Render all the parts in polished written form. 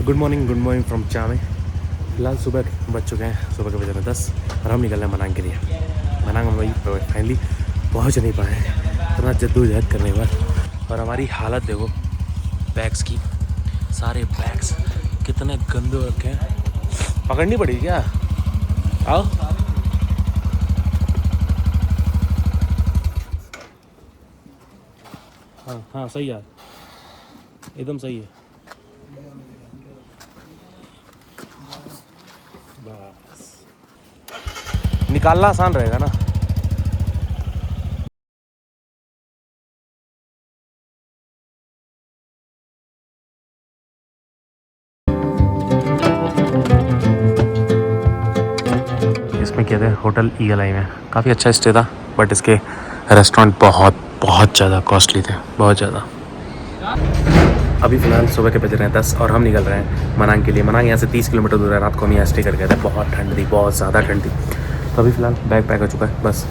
Good morning from चामे। फिलहाल सुबह बज चुके हैं, सुबह के बजे में 10 और हम निकल रहे हैं मनांग के लिए। मनांग हम वही फाइनली पहुंच नहीं पाए, इतना जद्दोजहद करने के बाद। और हमारी हालत देखो बैग्स की, सारे बैग्स कितने गंदे रखे हैं। पकड़नी पड़ी क्या? आओ। हाँ हाँ सही है, एकदम सही है। बस निकालना आसान रहेगा ना। इसमें क्या था, होटल ईगल आई में काफ़ी अच्छा स्टे था, बट इसके रेस्टोरेंट बहुत ज़्यादा कॉस्टली थे, बहुत ज़्यादा। अभी फ़िलहाल सुबह के बज रहे हैं 10 और हम निकल रहे हैं मनांग के लिए। मनांग यहाँ से 30 किलोमीटर दूर है। रात को हम यहाँ स्टे कर गए थे, बहुत ठंड थी, बहुत ज़्यादा ठंड थी। तो अभी फ़िलहाल बैग पैक हो चुका है, बस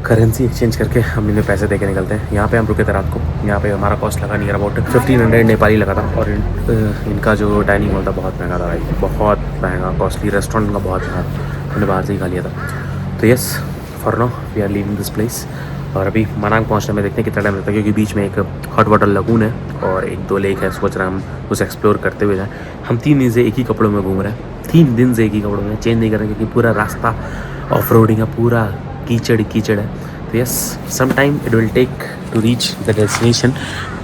करेंसी एक्सचेंज करके हम इन्हें पैसे दे के निकलते हैं। यहाँ पे हम रुके थे रात को, यहाँ पे हमारा कॉस्ट लगा नियर अबाउट 1500 नेपाली लगा था। और इनका जो डाइनिंग हॉल था बहुत महंगा था भाई, बहुत महंगा, कॉस्टली। रेस्टोरेंट का बहुत महंगा, हमने बाहर से ही खा लिया था। तो yes, for now we are leaving this place. और अभी मनांग पहुँचने में देखते हैं कितना टाइम लगता है, क्योंकि बीच में एक हॉट वाटर लगून है और 1-2 लेक है। सोच रहे हैं हम उसे एक्सप्लोर करते हुए जाएँ। हम 3 दिन से एक ही कपड़ों में घूम रहे हैं, 3 दिन से एक ही कपड़ों में, चेंज नहीं कर रहे, क्योंकि पूरा रास्ता ऑफ रोडिंग है, पूरा कीचड़ कीचड़ है। तो yes, some time it will take to reach the destination,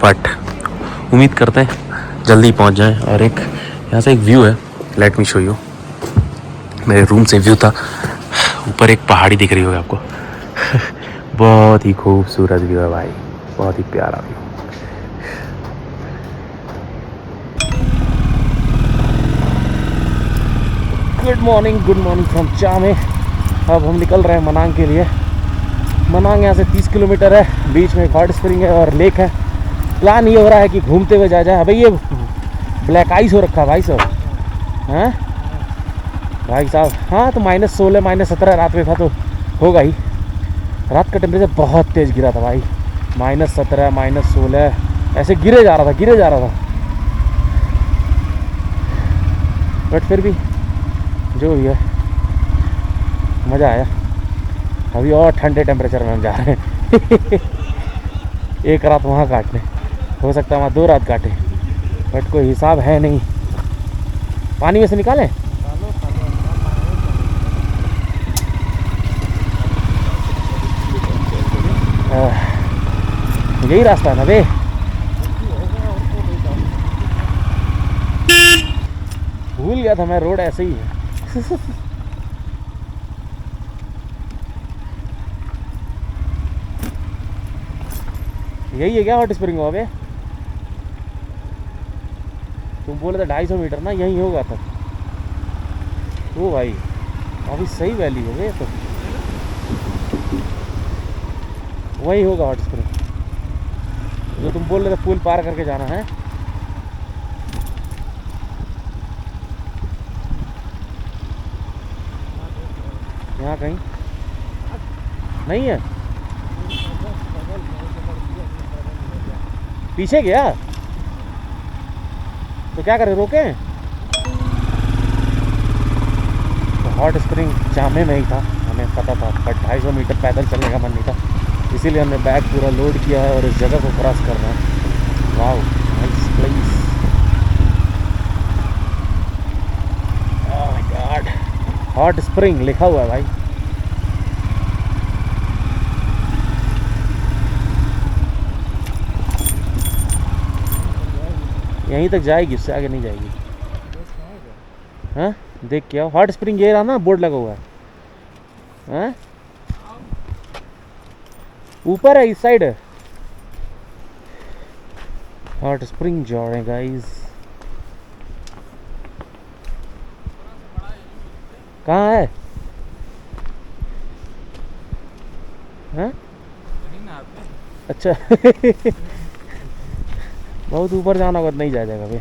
but उम्मीद करते हैं जल्दी पहुंच जाएं। और एक यहाँ से एक व्यू है, लेट मी शो यू। मेरे रूम से व्यू था, ऊपर एक पहाड़ी दिख रही होगी आपको। बहुत ही खूबसूरत व्यू है भाई, बहुत ही प्यारा व्यू। गुड मॉर्निंग फ्रॉम चामे। अब हम निकल रहे हैं मनांग के लिए। मनांग यहाँ से 30 किलोमीटर है, बीच में एक हॉट स्प्रिंग है और लेक है। प्लान ये हो रहा है कि घूमते हुए जाए। अभी ये ब्लैक आइस हो रखा है भाई साहब, हैं भाई साहब। हाँ तो -16 -17 रात में था, तो होगा ही। रात का टेम्परेचर बहुत तेज़ गिरा था भाई, -17 -16 ऐसे गिरे जा रहा था। बट फिर भी जो भी है मज़ा आया। अभी और ठंडे टेम्परेचर में हम जा रहे हैं। एक रात वहाँ काटने, हो सकता है वहाँ 2 रात काटे, बट कोई हिसाब है नहीं। पानी में से निकालें? यही रास्ता है ना बे? भूल गया था मैं, रोड ऐसे ही है। यही है क्या हॉट स्प्रिंग वहाँ पे? तुम बोले थे 250 मीटर ना, यही होगा तो। ओ भाई काफ़ी सही वैली है ये तो, वही होगा हॉट स्प्रिंग जो तुम बोल रहे थे, पुल पार करके जाना है। यहाँ कहीं नहीं है, पीछे गया तो क्या करें, रोके? तो हॉट स्प्रिंग चामे में ही था, हमें पता था, बट 250 मीटर पैदल चलने का मन नहीं था, इसीलिए हमने बैग पूरा लोड किया है और इस जगह को क्रॉस कर रहे हैं। Wow nice place, oh my God. Hot spring लिखा हुआ है भाई। यहीं तक जाएगी, उससे आगे नहीं जाएगी। हाँ देख के आओ, हॉट स्प्रिंग ये रहा ना, बोर्ड लगा हुआ है। हाँ ऊपर है, इस साइड है। हॉट स्प्रिंग जा रहे हैं गाइस। कहाँ है? हाँ अच्छा। बहुत ऊपर जाना होगा, नहीं जाया जाएगा भाई।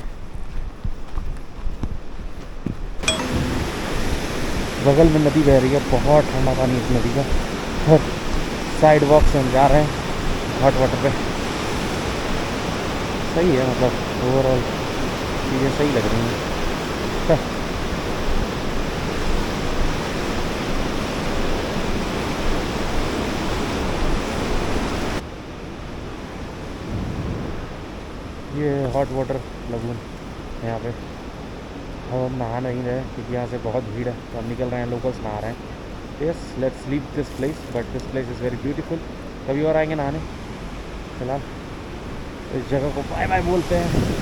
बगल में नदी बह रही है, बहुत ठंडा पानी इस नदी का। और साइड वॉक से हम जा रहे हैं हॉट वाटर पे। सही है, मतलब ओवरऑल चीज़ें सही लग रही हैं। ये हॉट वाटर लगून यहाँ पे। अब हम नहा नहीं रहे क्योंकि यहाँ से बहुत भीड़ है, तो हम निकल रहे हैं, लोकल्स नहा रहे हैं। Yes, let's leave this place, but this place is very beautiful. कभी और आएंगे नहाने। फिलहाल इस जगह को बाय बाय बोलते हैं।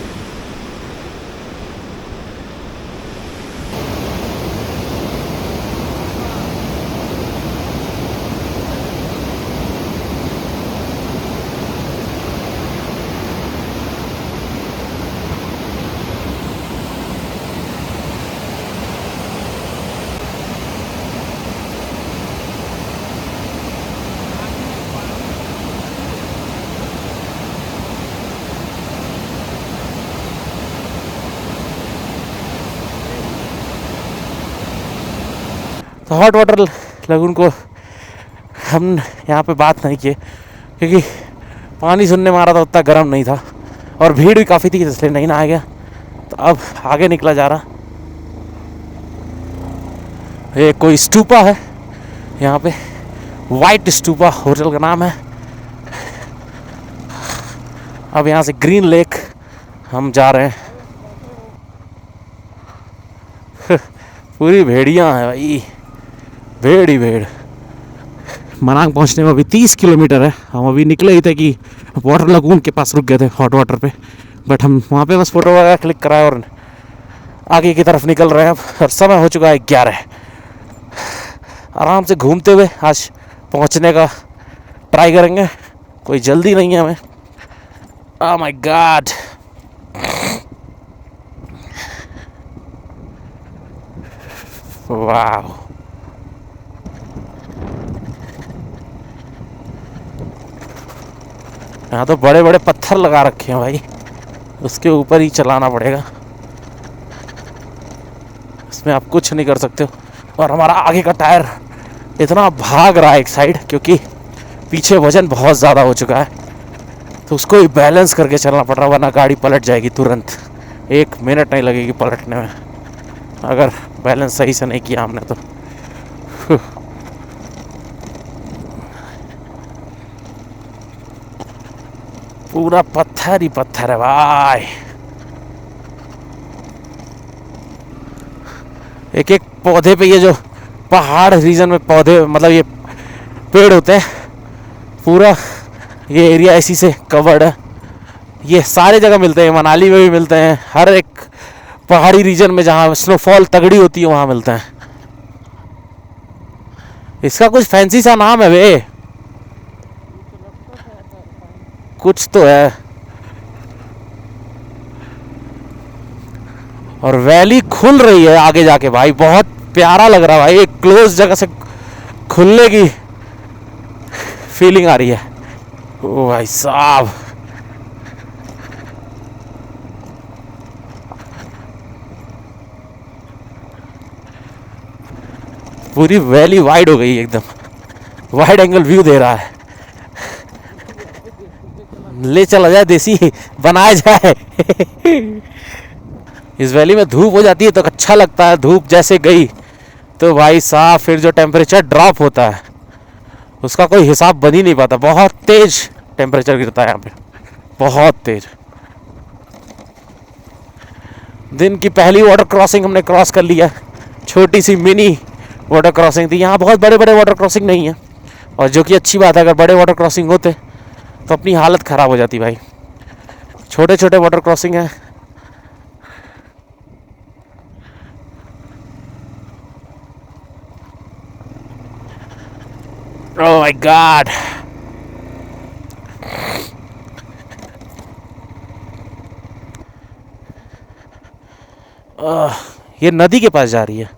तो हॉट वाटर लगून को हम यहाँ पे बात नहीं किए क्योंकि पानी सुनने में आ रहा था उतना गर्म नहीं था और भीड़ भी काफ़ी थी, इसलिए नहीं नहाया गया। तो अब आगे निकला जा रहा। ये कोई स्टूपा है यहाँ पे, वाइट स्टूपा होटल का नाम है। अब यहाँ से ग्रीन लेक हम जा रहे हैं। पूरी भेड़ियाँ हैं भाई, भेड़ ही भेड़। मनांग पहुंचने में अभी 30 किलोमीटर है। हम अभी निकले ही थे कि वाटर लगून के पास रुक गए थे, हॉट वाटर पे, बट हम वहाँ पे बस फोटो वगैरह क्लिक कराए और आगे की तरफ निकल रहे हैं। और समय हो चुका है 11। आराम से घूमते हुए आज पहुँचने का ट्राई करेंगे, कोई जल्दी नहीं है हमें। ओह माय गॉड, वाह। यहाँ तो बड़े बड़े पत्थर लगा रखे हैं भाई, उसके ऊपर ही चलाना पड़ेगा, इसमें आप कुछ नहीं कर सकते हो। और हमारा आगे का टायर इतना भाग रहा है एक साइड, क्योंकि पीछे वजन बहुत ज़्यादा हो चुका है, तो उसको ही बैलेंस करके चलना पड़ रहा है, वरना गाड़ी पलट जाएगी तुरंत। 1 मिनट नहीं लगेगी पलटने में अगर बैलेंस सही से नहीं किया हमने तो। पूरा पत्थर ही पत्थर है भाई। एक एक पौधे पे, ये जो पहाड़ रीजन में पौधे मतलब ये पेड़ होते हैं, पूरा ये एरिया इसी से कवर्ड है। ये सारे जगह मिलते हैं, मनाली में भी मिलते हैं, हर एक पहाड़ी रीजन में जहाँ स्नोफॉल तगड़ी होती है वहाँ मिलते हैं। इसका कुछ फैंसी सा नाम है वे, कुछ तो है। और वैली खुल रही है आगे जाके भाई, बहुत प्यारा लग रहा है भाई। एक क्लोज जगह से खुलने की फीलिंग आ रही है। ओ भाई साहब, पूरी वैली वाइड हो गई एकदम, वाइड एंगल व्यू दे रहा है। ले चला जाए, देसी बनाया जाए। इस वैली में धूप हो जाती है तो अच्छा लगता है, धूप जैसे गई तो भाई साहब फिर जो टेम्परेचर ड्रॉप होता है उसका कोई हिसाब बन ही नहीं पाता। बहुत तेज टेम्परेचर गिरता है यहाँ पे, बहुत तेज। दिन की पहली वाटर क्रॉसिंग हमने क्रॉस कर लिया, छोटी सी मिनी वाटर क्रॉसिंग थी। यहाँ बहुत बड़े बड़े वाटर क्रॉसिंग नहीं है, और जो कि अच्छी बात है, अगर बड़े वाटर क्रॉसिंग होते तो अपनी हालत ख़राब हो जाती भाई। छोटे छोटे वाटर क्रॉसिंग है। ओह माय गॉड, ये नदी के पास जा रही है।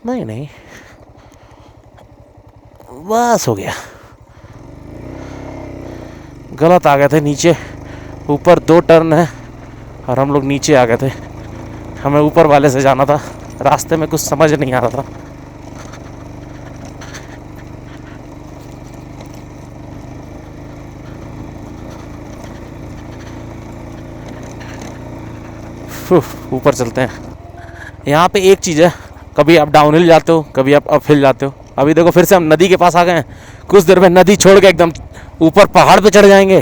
नहीं नहीं, बस हो गया, गलत आ गए थे नीचे। ऊपर 2 टर्न है और हम लोग नीचे आ गए थे, हमें ऊपर वाले से जाना था, रास्ते में कुछ समझ नहीं आ रहा था। ऊपर चलते हैं। यहाँ पे एक चीज़ है, कभी आप डाउन हिल जाते हो, कभी आप अप हिल जाते हो। अभी देखो फिर से हम नदी के पास आ गए हैं। कुछ देर में नदी छोड़ के एकदम ऊपर पहाड़ पे चढ़ जाएंगे।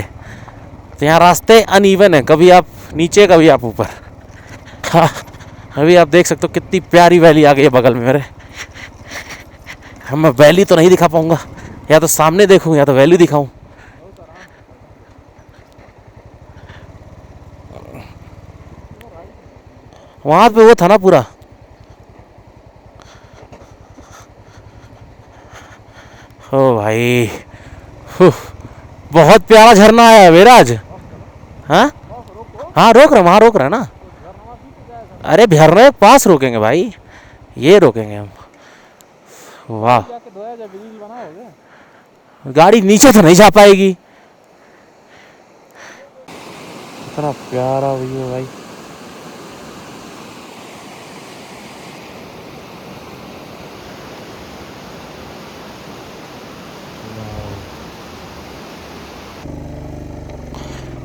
तो यहाँ रास्ते अनइवन है, कभी आप नीचे कभी आप ऊपर। हाँ, अभी आप देख सकते हो कितनी प्यारी वैली आ गई है बगल में मेरे। मैं वैली तो नहीं दिखा पाऊँगा, या तो सामने देखूँ या तो वैली दिखाऊँ। वहाँ पे वो था ना पूरा, ओ भाई बहुत प्यारा झरना आया है विराज। हाँ हाँ रोक रहा, वहाँ रोक रहा है ना। अरे झरने पास रोकेंगे भाई, ये रोकेंगे हम। वाह, गाड़ी नीचे तो नहीं जा पाएगी। कितना प्यारा व्यू है भाई।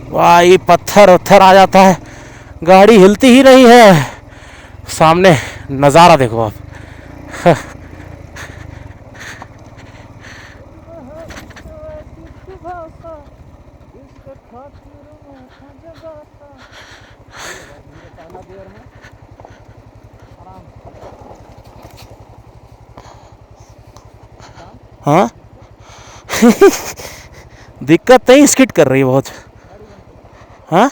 वाह, ये पत्थर उत्थर आ जाता है, गाड़ी हिलती ही नहीं है। सामने नज़ारा देखो आप। हाँ दिक्कत नहीं, स्किट कर रही है बहुत। हाँ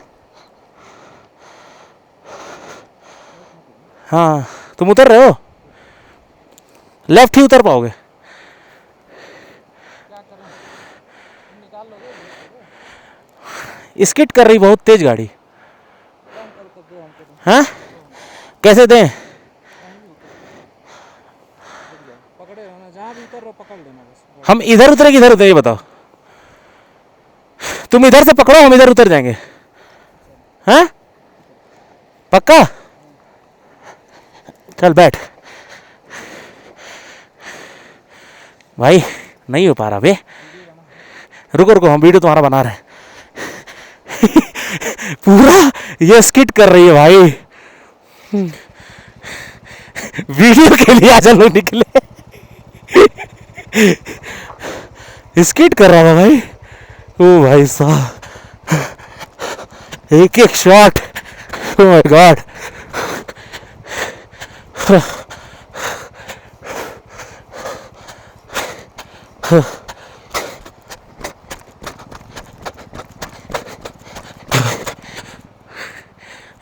हाँ, तुम उतर रहे हो, लेफ्ट ही उतर पाओगे। स्किट कर रही बहुत तेज गाड़ी। हाँ कैसे दें? हम इधर उतरे किधर उतरे ये बताओ। तुम इधर से पकड़ो, हम इधर उतर जाएंगे। हाँ पक्का, चल बैठ। भाई नहीं हो पा रहा बे, रुको रुको, हम वीडियो तुम्हारा बना रहे हैं। पूरा ये स्किट कर रही है भाई, वीडियो के लिए आज लोग निकले। स्किट कर रहा था भाई। ओ भाई साहब, एक एक शॉट, ओ माय गॉड।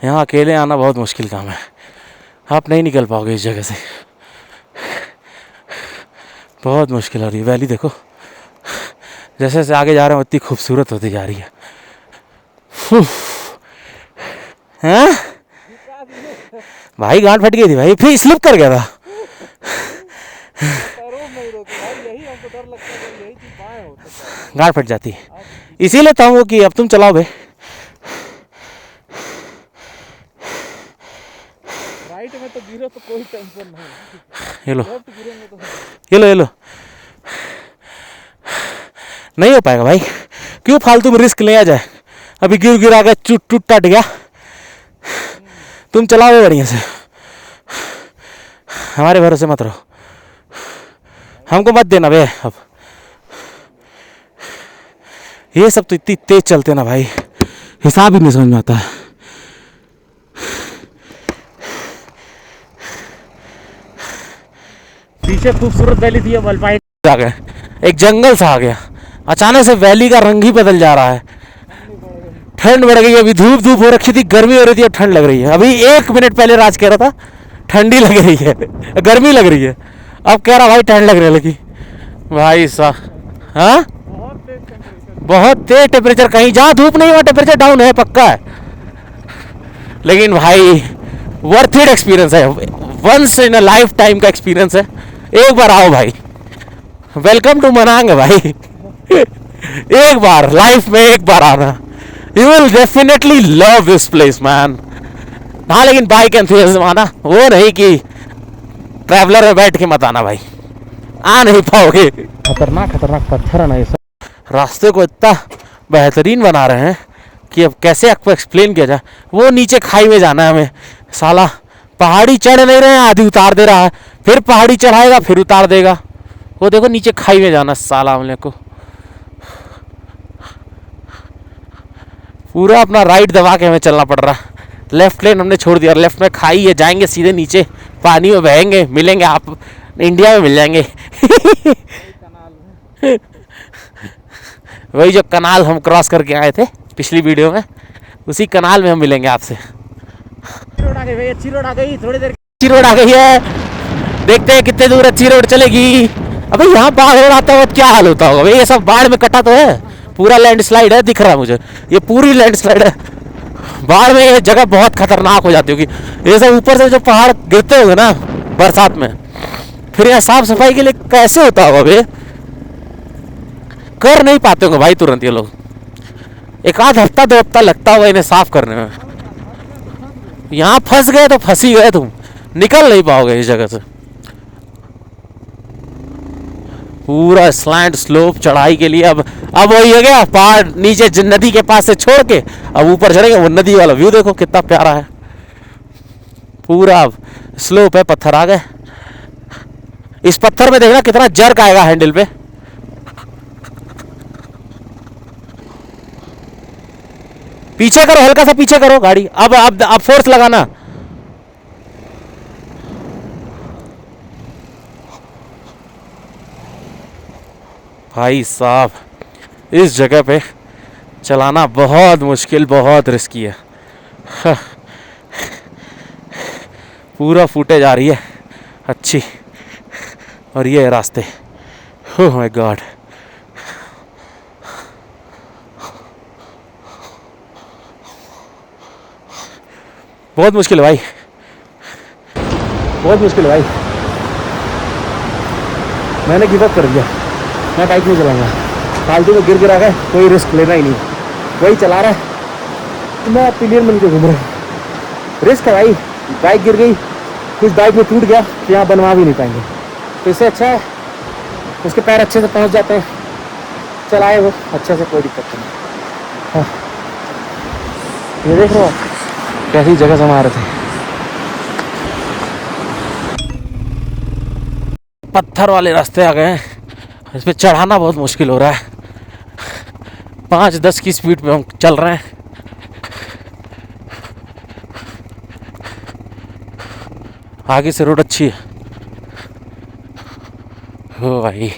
यहाँ अकेले आना बहुत मुश्किल काम है, आप नहीं निकल पाओगे इस जगह से, बहुत मुश्किल हो रही है। वैली देखो, जैसे जैसे आगे जा रहे हैं उतनी खूबसूरत होती जा रही है। हैं भाई गांड फट गई थी भाई, फिर स्लिप कर गया था। गांड फट जाती, इसीलिए तो वो कि अब तुम चलाओ भाई। राइट में तो गिरो तो कोई टेंशन नहीं। ये लो ये लो ये लो, नहीं हो पाएगा भाई, क्यों फालतू में रिस्क ले आ जाए। अभी गिर गिरा गया, टूट टूट टट गया। तुम चलाओ बढ़िया से, हमारे भरोसे मत रहो, हमको मत देना बे। अब ये सब तो इतनी तेज चलते ना भाई, हिसाब ही नहीं समझ में आता है। पीछे खूबसूरत वैली थी, वलपाइट आ गए, एक जंगल सा आ गया। अचानक से वैली का रंग ही बदल जा रहा है। ठंड बढ़ गई, अभी धूप धूप हो रखी थी, गर्मी हो रही थी, अब ठंड लग रही है। अभी 1 मिनट पहले राज कह रहा था ठंडी लग रही है, गर्मी लग रही है, अब कह रहा भाई ठंड लग रही लगी भाई साहब। हाँ बहुत तेज टेम्परेचर, कहीं जहाँ धूप नहीं वहाँ टेम्परेचर डाउन है पक्का है। लेकिन भाई वर्थ इट एक्सपीरियंस है, once in a life time का एक्सपीरियंस है। एक बार आओ भाई, वेलकम टू मनांग भाई। एक बार लाइफ में एक बार आना, you will definitely love this place man. हाँ लेकिन बाइक एंथुसियाज्म आना, वो नहीं कि ट्रैवलर में बैठ के मत आना भाई, आ नहीं पाओगे। खतरनाक खतरनाक पत्थर है ना ये सब। रास्ते को इतना बेहतरीन बना रहे हैं, कि अब कैसे आपको एक्सप्लेन किया जाए। वो नीचे खाई में जाना है हमें, साला पहाड़ी चढ़ नहीं रहे हैं, आधी उतार दे रहा है, फिर पहाड़ी चढ़ाएगा फिर उतार देगा। वो देखो नीचे खाई में जाना साला हमने को। पूरा अपना राइट दबा के हमें चलना पड़ रहा है। लेफ्ट लेन हमने छोड़ दिया, लेफ्ट में खाई है, जाएंगे सीधे नीचे पानी में बहेंगे, मिलेंगे आप इंडिया में मिल जाएंगे। वही जो कनाल हम क्रॉस करके आए थे पिछली वीडियो में, उसी कनाल में हम मिलेंगे आपसे। रोड आ गई भाई, अच्छी रोड आ गई, थोड़ी देर अच्छी रोड आ गई है, देखते हैं कितने दूर अच्छी रोड चलेगी। अबे यहाँ बाढ़ हो रहा था, क्या हाल होता होगा भाई। ये सब बाढ़ में कटा तो है, पूरा लैंडस्लाइड है, दिख रहा है मुझे, ये पूरी लैंडस्लाइड है। बाढ़ में ये जगह बहुत खतरनाक हो जाती होगी। ये सब ऊपर से जो पहाड़ गिरते होंगे ना बरसात में, फिर यहाँ साफ सफाई के लिए कैसे होता होगा भाई, कर नहीं पाते होंगे भाई तुरंत ये लोग। एक आध हफ्ता 2 हफ्ता लगता होगा इन्हें साफ करने में। यहाँ फंस गए तो फंस ही गए, तुम निकल नहीं पाओगे इस जगह से। पूरा स्लैंड स्लोप चढ़ाई के लिए अब वही हो गया, पहाड़ नीचे नदी के पास से छोड़ के अब ऊपर चढ़ेंगे। वो नदी वाला व्यू देखो कितना प्यारा है, पूरा स्लोप है, पत्थर आ गए। इस पत्थर में देखना कितना जर्क आएगा हैंडल पे। पीछे करो, हल्का सा पीछे करो गाड़ी, अब फोर्स लगाना। भाई साहब इस जगह पे चलाना बहुत मुश्किल, बहुत रिस्की है। पूरा फुटेज आ रही है अच्छी, और ये है रास्ते। ओह माय गॉड, बहुत मुश्किल है भाई, बहुत मुश्किल है भाई। मैंने गिव अप कर दिया, मैं बाइक नहीं चलाऊंगा। फालतू में गिर गिरा गए, कोई रिस्क लेना ही नहीं। वही चला रहा है तो मैं पिलियन मिल के घूम रहा हूँ। रिस्क है भाई, बाइक गिर गई, कुछ बाइक में टूट गया तो यहाँ बनवा भी नहीं पाएंगे। तो इससे अच्छा है उसके पैर अच्छे से पहुँच जाते हैं, चलाए वो अच्छे से, कोई दिक्कत नहीं। हाँ ये देख रहे हो कैसी जगह से हम आ रहे थे। पत्थर वाले रास्ते आ गए हैं, इस पे चढ़ाना बहुत मुश्किल हो रहा है। 5-10 की स्पीड पे हम चल रहे हैं। आगे से रोड अच्छी है। हो भाई,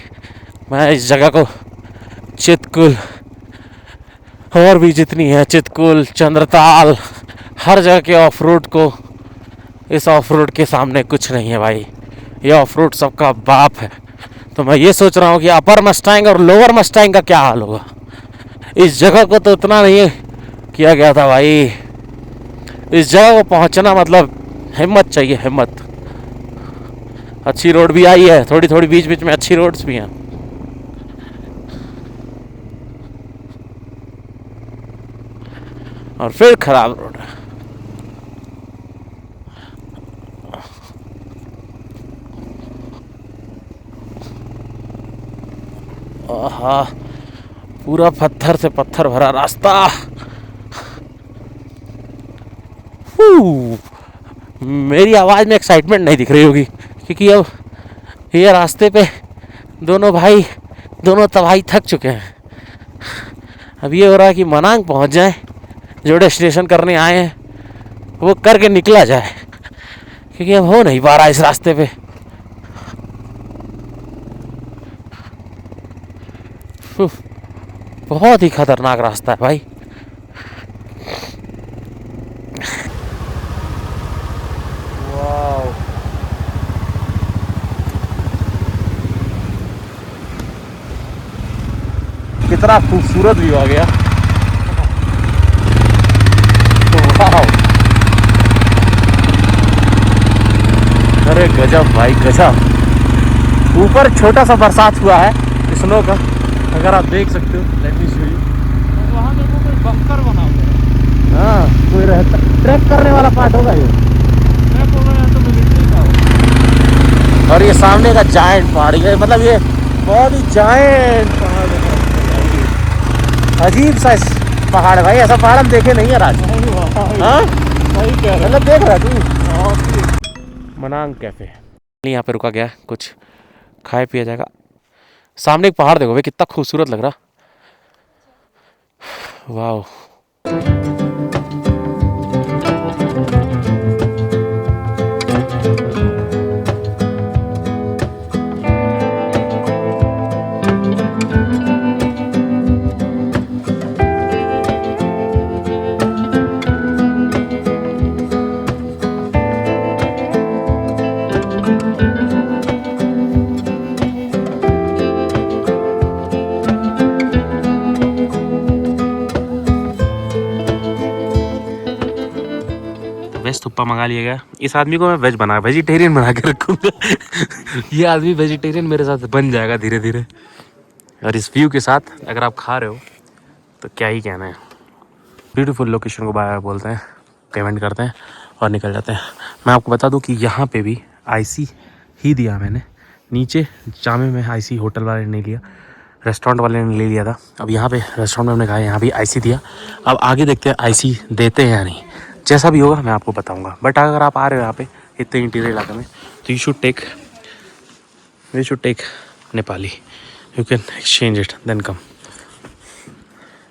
मैं इस जगह को चितकुल और भी जितनी है, चितकुल, चंद्रताल, हर जगह के ऑफ रोड को, इस ऑफ रोड के सामने कुछ नहीं है भाई। ये ऑफ रोड सबका बाप है। तो मैं ये सोच रहा हूँ कि अपर मस्टैंग और लोअर मस्टैंग का क्या हाल होगा। इस जगह को तो इतना नहीं किया गया था भाई। इस जगह को पहुँचना मतलब हिम्मत चाहिए, हिम्मत। अच्छी रोड भी आई है, थोड़ी थोड़ी बीच बीच में अच्छी रोड्स भी हैं। और फिर खराब रोड है। आहा, पूरा पत्थर से पत्थर भरा रास्ता। मेरी आवाज़ में एक्साइटमेंट नहीं दिख रही होगी, क्योंकि अब ये रास्ते पे दोनों भाई, दोनों तबाही थक चुके हैं। अब ये हो रहा है कि मनांग पहुंच जाए, जो डेस्टिनेशन करने आए हैं वो करके निकला जाए, क्योंकि अब हो नहीं पा रहा इस रास्ते पे। बहुत ही खतरनाक रास्ता है भाई। वाव, कितना खूबसूरत व्यू आ गया। वाव, अरे गजब भाई गजब। ऊपर छोटा सा बरसात हुआ है स्नो का, अगर आप देख सकते हो। Let me show you. वहाँ देखो कोई बंकर बना हुआ है। हाँ, कोई रहता, ट्रैक करने वाला पार्ट होगा ये। ट्रैक होगा या तो मिलिट्री का होगा। और ये सामने का जायंट पहाड़ है, मतलब ये बहुत ही जायंट पहाड़ है, अजीब सा पहाड़ भाई, ऐसा पहाड़ हम देखे नहीं है राज। हाँ मतलब देख रहा तू। मनांग कैफे यहाँ पे रुका गया, कुछ खाए पिया जाएगा। सामने एक पहाड़ देखो भाई, कितना खूबसूरत लग रहा। वाह। वेज थुप्पा मंगा लिया गया। इस आदमी को मैं वेजिटेरियन बना के रखूंगा। ये आदमी वेजिटेरियन मेरे साथ बन जाएगा धीरे धीरे। और इस व्यू के साथ अगर आप खा रहे हो तो क्या ही कहना है। ब्यूटीफुल लोकेशन को बाय बोलते हैं, पेमेंट करते हैं और निकल जाते हैं। मैं आपको बता दूं कि यहाँ पे भी आईसी ही दिया मैंने। नीचे जामे में आईसी होटल वाले ने लिया, रेस्टोरेंट वाले ने ले लिया था। अब यहाँ पे रेस्टोरेंट में हमने कहा यहाँ भी आईसी दिया। अब आगे देखते हैं आईसी देते हैं या नहीं। जैसा भी होगा मैं आपको बताऊंगा। बट अगर आप आ रहे हो यहाँ पे इतने इंटीरियर इलाके में तो you should take Nepali, you can exchange it then come.